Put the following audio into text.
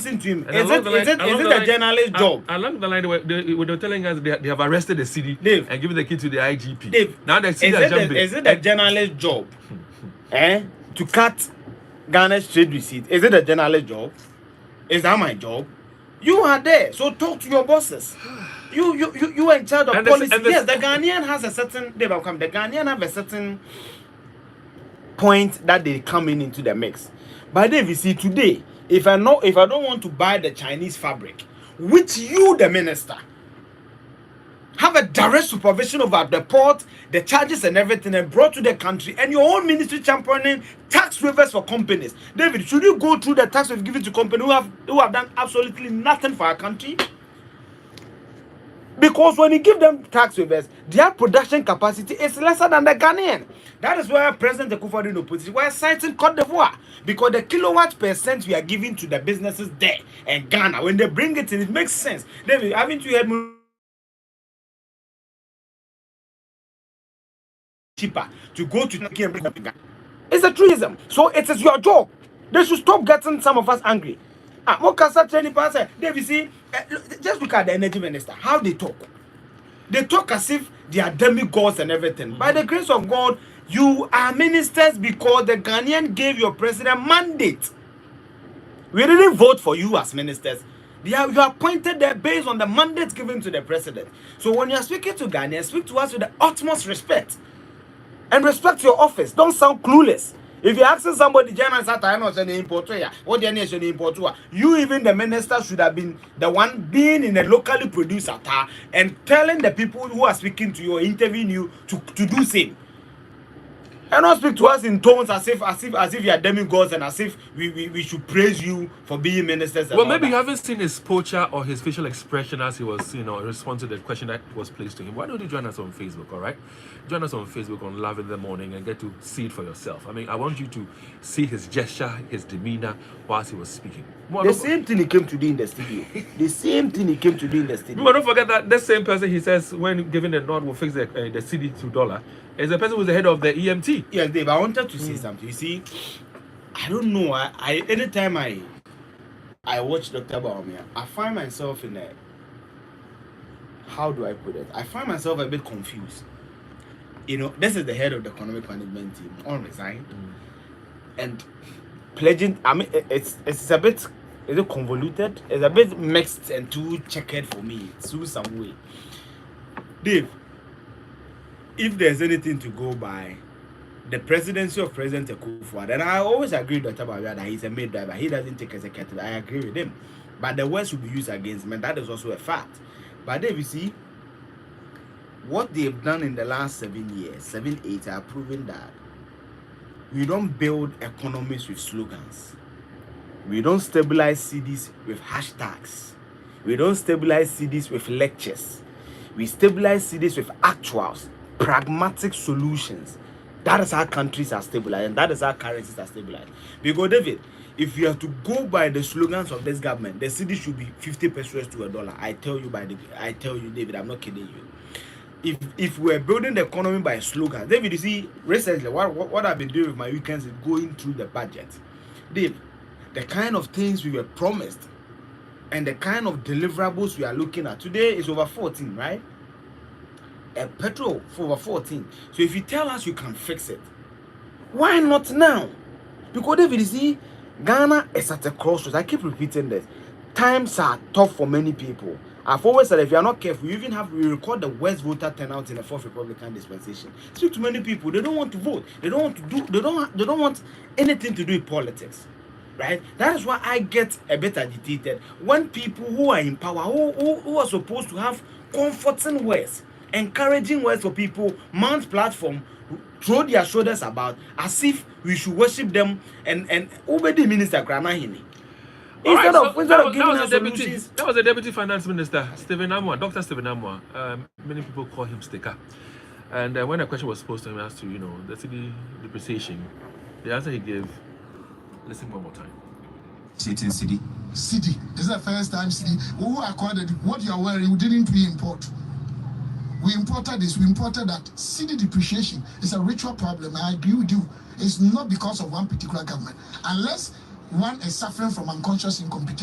listen to him. Is it a journalist job? Along the line, they were telling us they have arrested the city and given the key to the IGP. Dave, now the city is it a journalist job? To cut Ghana's trade receipt? Is it a journalist job? Is that my job? You are there, so talk to your bosses. You are in charge of policy. Yes, the Ghanaian has a certain. The Ghanaian have a certain point that they coming into the mix. But then you see today, if I don't want to buy the Chinese fabric, which you, the minister, have a direct supervision over the port, the charges and everything, and brought to the country, and your own ministry championing tax waivers for companies. David, should you go through the tax we've given to companies who have done absolutely nothing for our country? Because when you give them tax waivers, their production capacity is lesser than the Ghanaian. That is why President Akufo-Addo in opposition were citing Cote d'Ivoire, because the kilowatt percent we are giving to the businesses there and Ghana, when they bring it in, it makes sense. David, haven't you heard cheaper to go to Turkey and bring up Ghana? It's a tourism, so it is your job. They should stop getting some of us angry. Mokasa training person, David, see, just look at the energy minister, how they talk. They talk as if they are demigods and everything. By the grace of God, you are ministers because the Ghanaian gave your president mandate. We didn't vote for you as ministers. You are appointed there based on the mandate given to the president. So when you are speaking to Ghanaians, speak to us with the utmost respect. And respect your office. Don't sound clueless. If you're asking somebody, you, even the minister, should have been the one being in a locally produced attire and telling the people who are speaking to you or interviewing you to do same. And not speak to us in tones as if you are demigods and as if we should praise you for being ministers. Well, maybe you haven't seen his posture or his facial expression as he was, responding to the question that was placed to him. Why don't you join us on Facebook, all right? Join us on Facebook on Love in the Morning and get to see it for yourself. I mean, I want you to see his gesture, his demeanor whilst he was speaking. The same thing he came to do in the studio. The same thing he came to do in the studio. But don't forget that the same person he says when given the nod will fix the cedi to dollar is the person who's the head of the EMT. Yes, Dave, I wanted to say something. You see, I don't know. Anytime I watch Dr. Baumia, I find myself in a, how do I put it? I find myself a bit confused. This is the head of the economic management team on resign and pledging. I mean, it's a bit, is it convoluted? It's a bit mixed and too checkered for me. Through some way, Dave. If there's anything to go by, the presidency of President Akufo-Addo, and I always agree with Dr. Babia that he's a maid driver, he doesn't take executive. I agree with him, but the words will be used against him, and that is also a fact. But then you see, what they've done in the last 7 years, 7, 8, are proving that we don't build economies with slogans. We don't stabilize cities with hashtags. We don't stabilize cities with lectures. We stabilize cities with actuals, pragmatic solutions. That is how countries are stabilized, and that is how currencies are stabilized. Because David, if you have to go by the slogans of this government, the city should be 50 pesos to $1. I tell you, David, I'm not kidding you. If we're building the economy by slogans, David, you see, recently, what I've been doing with my weekends is going through the budget. Dave, the kind of things we were promised and the kind of deliverables we are looking at today is over 14, right? A petrol for over 14. So if you tell us you can fix it, why not now? Because David, you see, Ghana is at a crossroads. I keep repeating this. Times are tough for many people. I've always said if you are not careful, we record the worst voter turnout in the fourth Republican dispensation. Speak to many people, they don't want to vote. They don't want to do. They don't want anything to do with politics, right? That is why I get a bit agitated when people who are in power, who are supposed to have comforting words, encouraging words for people, mount platform, throw their shoulders about as if we should worship them and obey the minister Ghanaian. Instead of giving us solutions. That was the Deputy Finance Minister, Stephen Amwa, Dr. Stephen Amwa. Many people call him Sticka. And when a question was posed to him as to, the city depreciation, the answer he gave, listen one more time. Sitting city. City. This is the first time city. Who acquired what you are wearing, we didn't we import. We imported this, we imported that. City depreciation is a ritual problem. I agree with you. It's not because of one particular government. Unless one is suffering from unconscious incompetence.